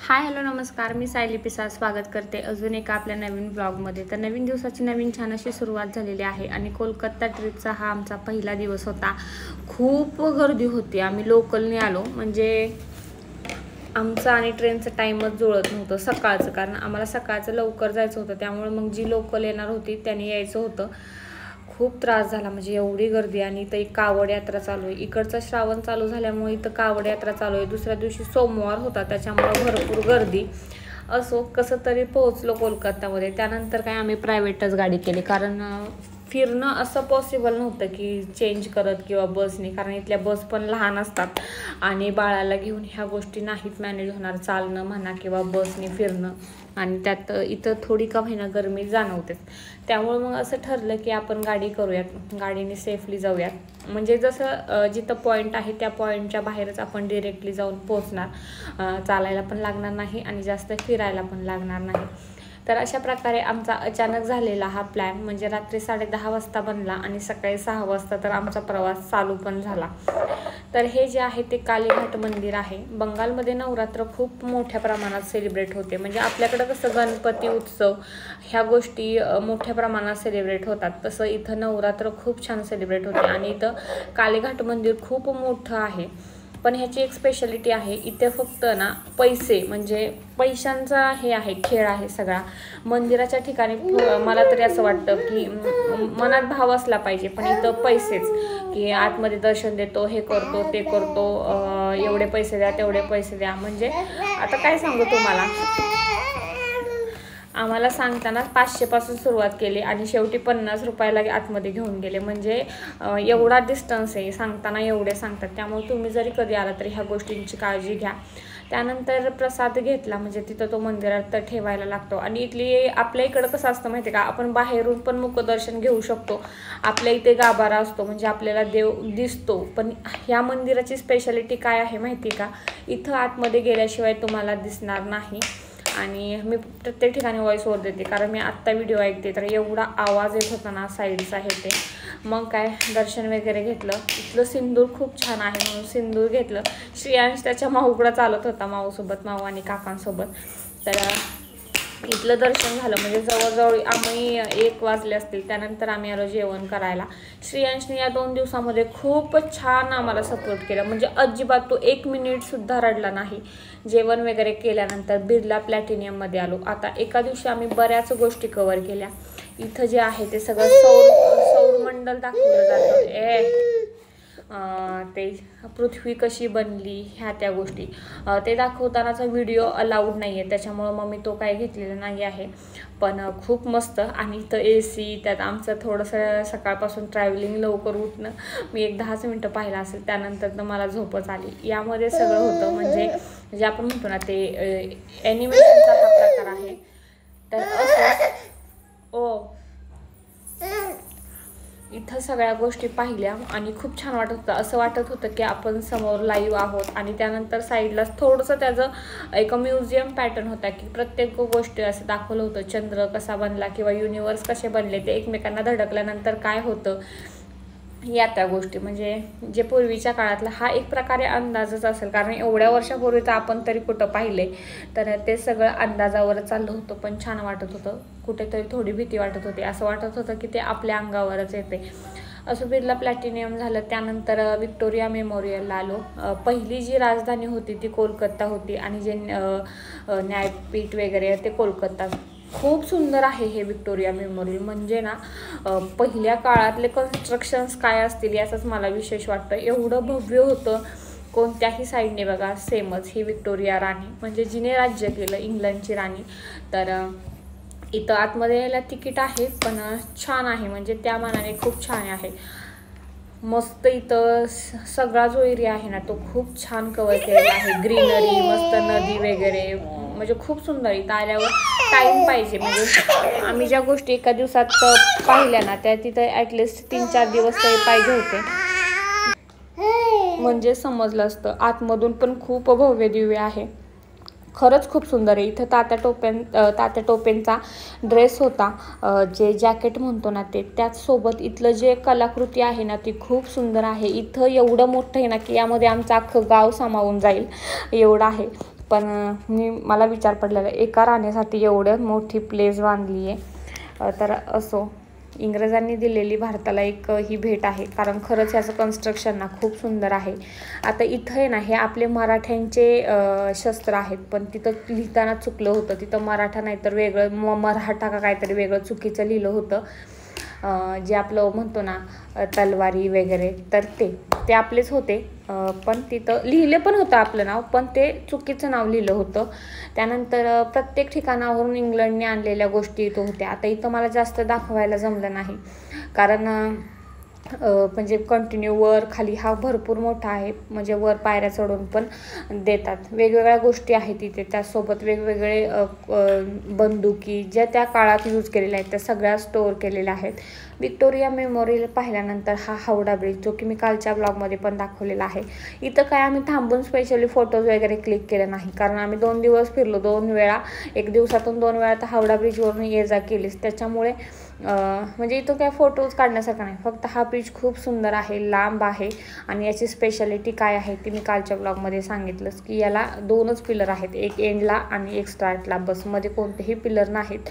Hi hello नमस्कार, मी सायली पिसाळ स्वागत करते अजून एका आपल्या नवीन ब्लॉगमध्ये। तर नवीन दिवसाची नवीन छान अशी सुरुवात झालेली आहे आणि कोलकाता ट्रिपचा हा आमचा पहिला दिवस होता। खूप गर्दी होती, आम्ही लोकलने आलो, म्हणजे आमचं आणि ट्रेनचं टाईमच जुळत नव्हतं सकाळचं, कारण आम्हाला सकाळचं लवकर जायचं होतं, त्यामुळे मग जी लोकल येणार होती त्यांनी यायचं होतं। खूप त्रास झाला, म्हणजे एवढी गर्दी। आणि इथं एक कावड यात्रा चालू आहे, इकडचं श्रावण चालू झाल्यामुळे इथं कावड यात्रा चालू आहे। दुसऱ्या दिवशी सोमवार होता, त्याच्यामुळे भरपूर गर्दी। असो कसं तरी पोहोचलो कोलकातामध्ये। त्यानंतर काय आम्ही प्रायव्हेटच गाडी केली, कारण फिरणं असं पॉसिबल नव्हतं की चेंज करत किंवा बसने, कारण इथल्या बस पण लहान असतात आणि बाळाला घेऊन ह्या गोष्टी नाहीत मॅनेज होणार, चालणं म्हणा किंवा बसने फिरणं। आणि त्यात इथं थोडी का होईना गरमी जाणवते, त्यामुळे मग असं ठरलं की आपण गाडी करूयात, गाडीने सेफली जाऊयात। म्हणजे जसं जिथं पॉईंट आहे त्या पॉईंटच्या बाहेरच आपण डिरेक्टली जाऊन पोहोचणार, चालायला पण लागणार नाही आणि जास्त फिरायला पण लागणार नाही। तर अशा प्रकारे आमचा अचानक झालेला हा प्लॅन, म्हणजे रात्री 10:30 वाजता बनला आणि सकाळी 6 वाजता तर आमचा प्रवास चालू पण झाला। तर हे जे आहे ते कालीघाट मंदिर आहे। बंगालमध्ये नवरात्र खूप मोठ्या प्रमाणात सेलिब्रेट होते, म्हणजे आपल्याकडे कसं गणपती उत्सव ह्या गोष्टी मोठ्या प्रमाणात सेलिब्रेट होतात, तसं इथं नवरात्र खूप छान सेलिब्रेट होते। आणि इथं कालीघाट मंदिर खूप मोठं आहे, पण ह्याची एक स्पेशालिटी आहे, इथे फक्त ना पैसे, म्हणजे पैशांचा हे आहे, खेळ आहे सगळा। मंदिराच्या ठिकाणी मला तरी असं वाटतं की मनात भाव असला पाहिजे, पण इथं पैसेच, की आतमध्ये दर्शन देतो, हे करतो ते करतो, एवढे पैसे द्या तेवढे पैसे द्या। म्हणजे आता काय सांगू तुम्हाला, आम्हाला सांगताना 500 पासून सुरुवात केली आणि शेवटी 50 रुपयाला आतमध्ये घेऊन गेले, म्हणजे एवढा डिस्टन्स आहे, सांगताना एवढे सांगतात। त्यामुळे तुम्ही जरी कधी आला तरी ह्या गोष्टींची काळजी घ्या। त्यानंतर प्रसाद घेतला, म्हणजे तिथं तो मंदिरात तर ठेवायला लागतो। आणि इथली आपल्या इकडं कसं असतं माहिती आहे का, आपण बाहेरून पण मुखदर्शन घेऊ शकतो, आपल्या इथे गाभारा असतो, म्हणजे आपल्याला देव दिसतो। पण ह्या मंदिराची स्पेशालिटी काय आहे माहिती आहे का, इथं आतमध्ये गेल्याशिवाय तुम्हाला दिसणार नाही। आणि मी प्रत्येक ठिकाणी व्हॉइस ओव्हर देते, कारण मी आत्ता व्हिडिओ ऐकते तर एवढा आवाज येत होता ना साईडचा हे ते। मग काय दर्शन वगैरे घेतलं, इथलं सिंदूर खूप छान आहे म्हणून सिंदूर घेतलं। श्रेयांश त्याच्या माऊकडं चालत होता, माऊसोबत, माऊ आणि काकांसोबत। तर इथलं दर्शन झालं, म्हणजे जवळजवळ आम्ही 1 वाजले असतील। त्यानंतर आम्ही आलो जेवण करायला। श्रेयांशने या 2 दिवसामध्ये खूपच छान आम्हाला सपोर्ट केला, म्हणजे अजिबात तो 1 मिनिटसुद्धा रडला नाही। जेवण वगैरे केल्यानंतर बिर्ला प्लॅटिनियममध्ये आलो। आता एका दिवशी आम्ही बऱ्याच गोष्टी कव्हर केल्या। इथं जे आहे ते सगळं सौरमंडल दाखवलं जातं, ते पृथ्वी कशी बनली ह्या त्या गोष्टी ते दाखवतानाचा व्हिडिओ अलाउड नाही आहे, त्याच्यामुळं मग मी तो काय घेतलेला नाही आहे। पण खूप मस्त। आणि इथं AC, त्यात आमचं थोडंसं सकाळपासून ट्रॅव्हलिंग, लवकर उठणं, मी एक 10 मिनटं पाहिलं असेल, त्यानंतर तर मला झोपच आली। यामध्ये सगळं होतं, म्हणजे जे आपण म्हणतो ना ते ॲनिमेशनचा हा प्रकार आहे। तर असं इथं सगळ्या गोष्टी पाहिल्या आणि खूप छान वाटत होतं, असं वाटत होतं की आपण समोर लाईव्ह आहोत। आणि त्यानंतर साईडलाच थोडंसं त्याचं एक म्युझियम पॅटर्न होता, की प्रत्येक गोष्ट असं दाखवलं होतं, चंद्र कसा बनला किंवा युनिवर्स कसे बनले, ते एकमेकांना धडकल्यानंतर काय होतं, या त्या गोष्टी। म्हणजे जे पूर्वीच्या काळातला हा एक प्रकारे अंदाजच असेल, कारण एवढ्या वर्षापूर्वीचं आपण तरी कुठं पाहिले, तर ते सगळं अंदाजावर चाललं होतं। पण छान वाटत होतं, कुठेतरी थोडी भीती वाटत होती, असं वाटत होतं की ते आपल्या अंगावरच येते। असं बिर्ला प्लॅटिनियम झालं, त्यानंतर व्हिक्टोरिया मेमोरियलला आलो। पहिली जी राजधानी होती ती कोलकाता होती आणि जे न्यायपीठ वगैरे ते कोलकाता। खूप सुंदर आहे हे व्हिक्टोरिया मेमोरियल, म्हणजे ना पहिल्या काळातले कन्स्ट्रक्शन्स काय असतील याचंच मला विशेष वाटतं, एवढं भव्य होतं कोणत्याही साईडने बघा सेमच। ही व्हिक्टोरिया राणी, म्हणजे जिने राज्य केलं, इंग्लंडची राणी। तर इथं आतमध्ये यायला तिकीट आहे, पण छान आहे, म्हणजे त्या मानाने खूप छान आहे, मस्त। इथं सगळा जो एरिया आहे ना तो खूप छान कव्हर केलेला आहे, ग्रीनरी, मस्त नदी वगैरे, म्हणजे खूप सुंदर। इथं आल्यावर टाईम पाहिजे, म्हणजे आम्ही ज्या गोष्टी एका दिवसात पाहिल्या ना त्या तिथं ॲटलिस्ट 3-4 दिवस तरी पाहिजे होते, म्हणजे समजलं असतं। आतमधून पण खूप भव्य दिव्य आहे, खरंच खूप सुंदर आहे। इथं तात्या टोपेंचा ड्रेस होता, जे जॅकेट म्हणतो ना ते, त्याचसोबत इथलं जे कलाकृती आहे ना ती खूप सुंदर आहे। इथं एवढं मोठं आहे ना की यामध्ये आमचं अख्खं गाव सामावून जाईल एवढं आहे। पण मला विचार पडलेला एका राणीसाठी एवढं मोठी प्लेस बांधली आहे. तर असो, इंग्रजांनी दिलेली भारताला एक ही भेट आहे, कारण खरंच ह्याचं कन्स्ट्रक्शन ना खूप सुंदर आहे. आता इथं आहे ना, हे आपले मराठ्यांचे शस्त्र आहेत, पण तिथं लिहिताना चुकलं होतं. तिथं मराठा नाही तर वेगळं मराठा का काहीतरी वेगळं चुकीचं लिहिलं होतं. जे आपलं म्हणतो ना तलवारी वगैरे, तर ते आपलेच होते. पण तिथं लिहिले पण होतं आपलं नाव, पण ते चुकीचं नाव लिहिलं होतं. त्यानंतर प्रत्येक ठिकाणावरून इंग्लंडने आणलेल्या गोष्टी इथं होत्या. आता इथं मला जास्त दाखवायला जमलं नाही, कारण म्हणजे कंटिन्यू वर खाली हा भरपूर मोठा आहे. म्हणजे वर पायऱ्या चढून पण देतात. वेगवेगळ्या गोष्टी आहेत इथे. त्यासोबत वेगवेगळे बंदुकी ज्या त्या काळात यूज केलेल्या आहेत त्या सगळ्या स्टोअर केलेल्या आहेत. व्हिक्टोरिया मेमोरियल पाहिल्यानंतर हा हावडा ब्रिज, जो की मी कालच्या ब्लॉगमध्ये पण दाखवलेला आहे. इथं काय आम्ही थांबून स्पेशली फोटोज वगैरे क्लिक केले नाही, कारण आम्ही 2 दिवस फिरलो. 2 वेळा, 1 दिवसातून 2 वेळा तर हावडा ब्रिजवरून ये जा केलीच. त्याच्यामुळे म्हणजे इथं काय फोटोज काढण्यासारखं नाही. फक्त हा ब्रिज खूप सुंदर आहे, लांब आहे. आणि याची स्पेशालिटी काय आहे ती मी कालच्या ब्लॉगमध्ये सांगितलंच, की याला 2च पिलर आहेत, एक एंडला आणि एक स्टार्टला. बसमध्ये कोणतेही पिलर नाहीत.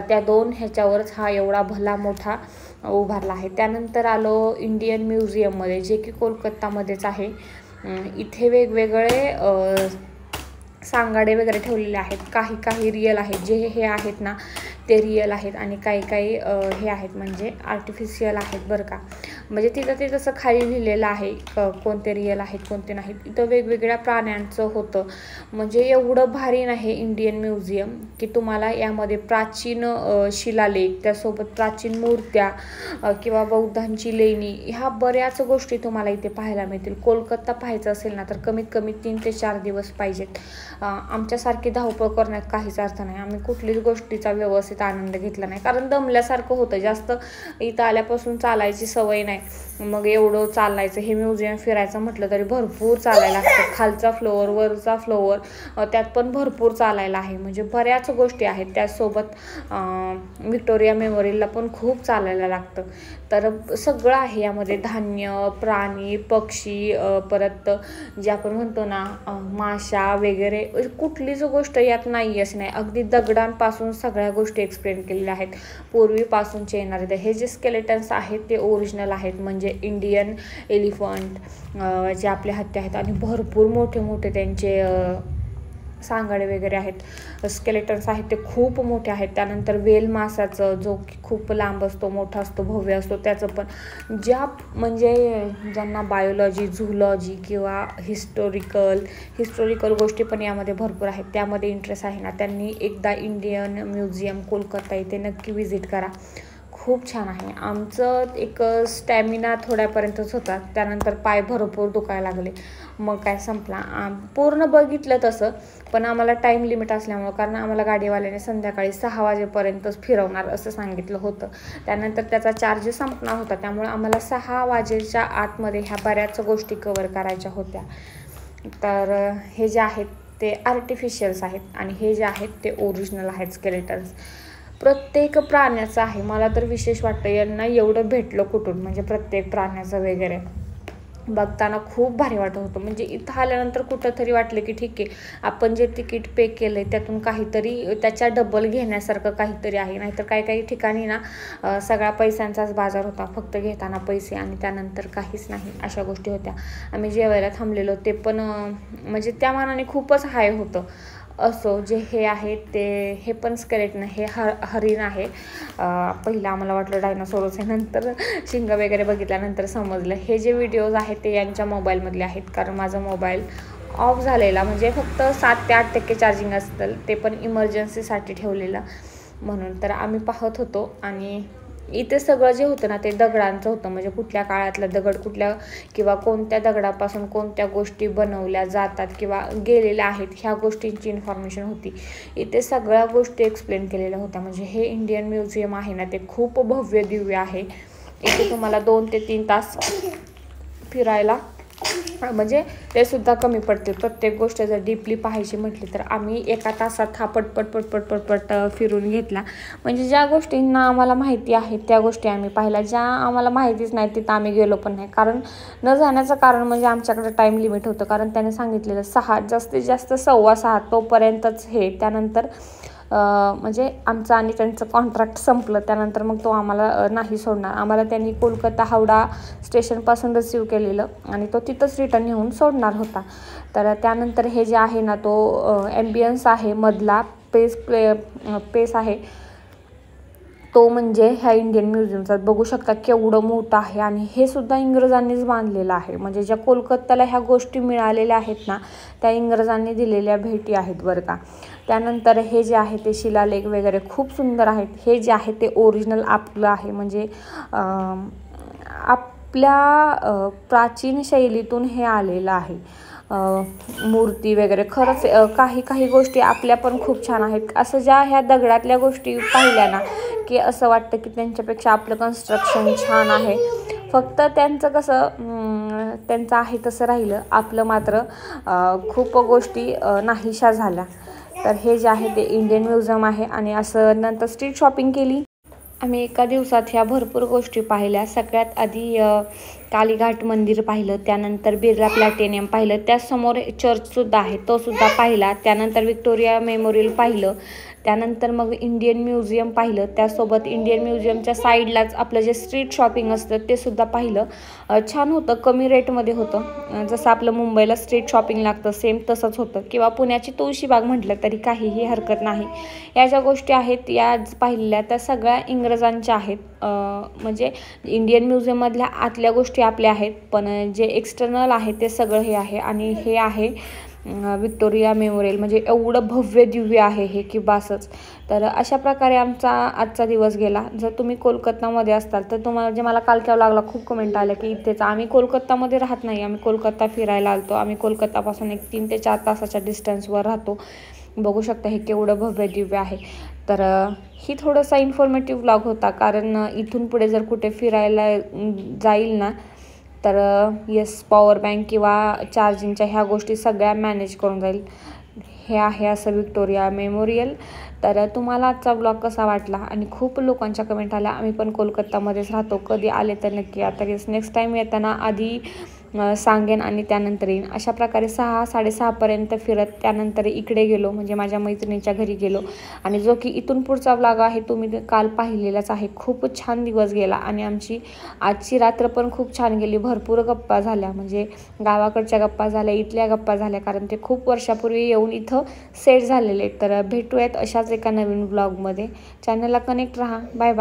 त्या 2 ह्याच्यावरच हा एवढा भला मोठा उभारला आहे. त्यानंतर आलो इंडियन म्युझियममध्ये, जे की कोलकातामध्येच आहे. इथे वेगवेगळे सांगाडे वगैरे ठेवलेले आहेत. काही रिअल आहेत, जे हे आहेत ना ते रिअल आहेत, आणि काही हे आहेत म्हणजे आर्टिफिशियल आहेत बरं का. म्हणजे तिथं ते तसं खाली लिहिलेलं आहे कोणते रिअल आहेत कोणते नाहीत. इथं वेगवेगळ्या प्राण्यांचं होतं. म्हणजे एवढं भारी नाही इंडियन म्युझियम, की तुम्हाला यामध्ये प्राचीन शिलालेख, त्यासोबत प्राचीन मूर्त्या किंवा बौद्धांची लेणी, ह्या बऱ्याच गोष्टी तुम्हाला इथे पाहायला मिळतील. कोलकाता पाहायचं असेल ना तर कमीत कमी 3 ते 4 दिवस पाहिजेत. आमच्यासारखी धावपळ करण्यात काहीच अर्थ नाही. आम्ही कुठलीच गोष्टीचा व्यवस्थित आनंद घेतला नाही, कारण दमल्यासारखं होतं. जास्त इथं आल्यापासून चालायची सवय नाही, मग एवढं चालायचं. हे म्युझियम फिरायचं म्हटलं तरी भरपूर चालायला लागतं. खालचा फ्लोअर, वरचा फ्लोअर, त्यात पण भरपूर चालायला आहे. म्हणजे बऱ्याच गोष्टी आहेत. त्यासोबत व्हिक्टोरिया मेमोरियलला पण खूप चालायला लागतं. तर सगळं आहे यामध्ये, धान्य, प्राणी, पक्षी, परत जे आपण म्हणतो ना माशा वगैरे, कुठलीच गोष्ट यात नाही अशी नाही. अगदी दगडांपासून सगळ्या गोष्टी एक्सप्लेन केलेल्या आहेत, पूर्वीपासूनचे येणारे. हे जे स्केलेटन्स आहेत ते ओरिजिनल आहेत, म्हणजे इंडियन एलिफंट जे आपले हत्ती आहेत, आणि भरपूर मोठे मोठे त्यांचे सांगाडे वगैरे आहेत, स्केलेटन्स आहेत ते खूप मोठे आहेत. त्यानंतर वेल मासाचं, जो की खूप लांब असतो, मोठा असतो, भव्य असतो, त्याचं पण म्हणजे ज्यांना बायोलॉजी, झूलॉजी किंवा हिस्टोरिकल गोष्टी पण यामध्ये भरपूर आहेत. त्यामध्ये इंटरेस्ट आहे ना, त्यांनी एकदा इंडियन म्युझियम कोलकाता इथे नक्की व्हिजिट करा. खूप छान आहे. आमचं एक स्टॅमिना थोड्यापर्यंतच होता, त्यानंतर पाय भरपूर दुखायला लागले, मग काय संपला. पूर्ण बघितलं तसं, पण आम्हाला टाईम लिमिट असल्यामुळं, कारण आम्हाला गाडीवाल्याने संध्याकाळी 6 वाजेपर्यंतच फिरवणार असं सांगितलं होतं. त्यानंतर त्याचा चार्ज संपणार होता, त्यामुळे आम्हाला 6 वाजेच्या आतमध्ये ह्या बऱ्याच गोष्टी कवर करायच्या होत्या. तर हे जे आहेत ते आर्टिफिशियल्स आहेत, आणि हे जे आहेत ते ओरिजिनल आहेत स्केलेटन्स. प्रत्येक प्राण्याचं आहे. मला तर विशेष वाटतं यांना एवढं भेटलं कुठून, म्हणजे प्रत्येक प्राण्याचं वगैरे बघताना खूप भारी वाटत होतं. म्हणजे इथं आल्यानंतर कुठंतरी वाटलं की ठीक आहे, आपण जे तिकीट पे केलं आहे त्यातून काहीतरी त्याच्या डबल घेण्यासारखं काहीतरी आहे. नाहीतर काही ठिकाणी ना सगळा पैशांचाच बाजार होता, फक्त घेताना पैसे आणि त्यानंतर काहीच नाही, अशा गोष्टी होत्या. आम्ही जेवायला थांबलेलो ते पण म्हणजे त्या मानाने खूपच हाय होतं. असो, जे हे आहे ते हे पण स्केलेटन, हे हरिण आहे. पहिलं आम्हाला वाटलं डायनासोरच आहे, नंतर शिंग वगैरे बघितल्यानंतर समजलं. हे जे व्हिडिओज आहेत ते यांच्या मोबाईलमधले आहेत, कारण माझा मोबाईल ऑफ झालेला, म्हणजे फक्त 7 ते 8% चार्जिंग असतं, ते पण इमर्जन्सीसाठी ठेवलेलं म्हणून. तर आम्ही पाहत होतो, आणि इथे सगळं जे होतं ना ते दगडांचं होतं. म्हणजे कुठल्या काळातला दगड, कुठल्या किंवा कोणत्या दगडापासून कोणत्या गोष्टी बनवल्या जातात किंवा गेलेल्या आहेत, ह्या गोष्टींची इन्फॉर्मेशन होती. इथे सगळ्या गोष्टी एक्सप्लेन केलेल्या होत्या. म्हणजे हे इंडियन म्युझियम आहे ना ते खूप भव्य दिव्य आहे. इथे तुम्हाला 2 ते 3 तास फिरायला म्हणजे ते सुद्धा कमी पडते. प्रत्येक गोष्ट जर डीपली पाहायची म्हटली तर आम्ही एका तासात हा पटपट फिरून घेतला. म्हणजे ज्या गोष्टींना आम्हाला माहिती आहे त्या गोष्टी आम्ही पाहिल्या, ज्या आम्हाला माहितीच नाही तिथं आम्ही गेलो पण नाही. कारण न जाण्याचं कारण म्हणजे आमच्याकडे टाईम लिमिट होतं. कारण त्याने सांगितलेलं 6, जास्तीत जास्त 6:15 तोपर्यंतच हे. त्यानंतर म्हणजे आमचं आणि त्यांचं कॉन्ट्रॅक्ट संपलं. त्यानंतर मग तो आम्हाला नाही सोडणार. आम्हाला त्यांनी कोलकाता हावडा स्टेशनपासून रिसीव केलेलं आणि तो तिथंच रिटर्न नेऊन सोडणार होता. तर त्यानंतर हे जे आहे ना, तो ॲम्बियन्स आहे मधला पेस आहे तो म्हणजे ह्या इंडियन म्युझियमचा. बघू शकता केवढं मोठं आहे आणि हे सुद्धा इंग्रजांनीच बांधलेलं आहे. म्हणजे ज्या कोलकात्याला ह्या गोष्टी मिळालेल्या आहेत ना, त्या इंग्रजांनी दिलेल्या भेटी आहेत बरं का. त्यानंतर हे जे आहे ते शिलालेख वगैरे खूप सुंदर आहेत. हे जे आहे ते ओरिजिनल आपलं आहे. म्हणजे आपल्या प्राचीन शैलीतून हे आलेलं आहे. मूर्ती वगैरे खरंच काही गोष्टी आपल्या पण खूप छान आहेत. असं ज्या ह्या दगडातल्या गोष्टी पाहिल्या ना की असं वाटतं की त्यांच्यापेक्षा आपलं कन्स्ट्रक्शन छान आहे. फक्त त्यांचं कसं त्यांचं आहे तसं राहिलं, आपलं मात्र खूप गोष्टी नाहीशा झाल्या. तर हे जे आहे ते इंडियन म्युझियम आहे. आणि असं नंतर स्ट्रीट शॉपिंग केली आम्ही. एका दिवसात ह्या भरपूर गोष्टी पाहिल्या. सगळ्यात आधी कालीघाट मंदिर पाहिलं, त्यानंतर बिर्ला प्लॅटिनियम पाहिलं, त्यासमोर चर्चसुद्धा आहे तो सुद्धा पाहिला. त्यानंतर व्हिक्टोरिया मेमोरियल पाहिलं. त्यानंतर मग इंडियन म्युझियम पाहिलं. त्यासोबत इंडियन म्युझियमच्या साईडलाच आपलं जे स्ट्रीट शॉपिंग असतं ते सुद्धा पाहिलं. छान होतं, कमी रेटमध्ये होतं. जसं आपलं मुंबईला स्ट्रीट शॉपिंग लागतं सेम तसंच होतं. किंवा पुण्याची तुळशीबाग म्हटलं तरी काहीही हरकत नाही. या ज्या गोष्टी आहेत या पाहिलेल्या त्या सगळ्या इंग्रजांच्या आहेत. म्हणजे इंडियन म्युझियममधल्या आतल्या गोष्टी आपल्या आहेत, पण जे एक्सटर्नल आहे ते सगळं हे आहे. आणि हे आहे व्हिक्टोरिया मेमोरियल. म्हणजे एवढं भव्य दिव्य आहे हे की बासच. तर अशा प्रकारे आमचा आजचा दिवस गेला. जर तुम्ही कोलकातामध्ये असताल तर तुम्हाला जे मला काल केव्हा लागला खूप कमेंट आल्या की इथेच. आम्ही कोलकातामध्ये राहत नाही, आम्ही कोलकाता फिरायला आलतो. आम्ही कोलकातापासून एक 3 ते 4 तासाच्या डिस्टन्सवर राहतो. बघू शकता हे केवढं भव्य दिव्य आहे. तर ही थोडासा इन्फॉर्मेटिव्ह व्लॉग होता. कारण इथून पुढे जर कुठे फिरायला जाईल ना तर येस पॉवर बँक किंवा चार्जिंगच्या ह्या गोष्टी सगळ्या मॅनेज करून जाईल. हे आहे असं व्हिक्टोरिया मेमोरियल. तर तुम्हाला आजचा ब्लॉग कसा वाटला. आणि खूप लोकांच्या कमेंट आल्या आम्ही पण कोलकातामध्येच राहतो, कधी आले तर नक्की. आता येस नेक्स्ट टाईम येताना आधी सांगेन आणि त्यानंतर येईन. अशा प्रकारे 6-6:30पर्यंत फिरत त्यानंतर इकडे गेलो, म्हणजे माझ्या मैत्रिणीच्या घरी गेलो. आणि जो की इथून पुढचा व्लॉग आहे तो मी काल पाहिलेलाच आहे. खूप छान दिवस गेला आणि आमची आजची रात्र पण खूप छान गेली. भरपूर गप्पा झाल्या, म्हणजे गावाकडच्या गप्पा झाल्या, इथल्या गप्पा झाल्या. कारण ते खूप वर्षापूर्वी येऊन इथं सेट झालेले. तर भेटूयात अशाच एका नवीन ब्लॉगमध्ये. चॅनलला कनेक्ट राहा. Bye bye.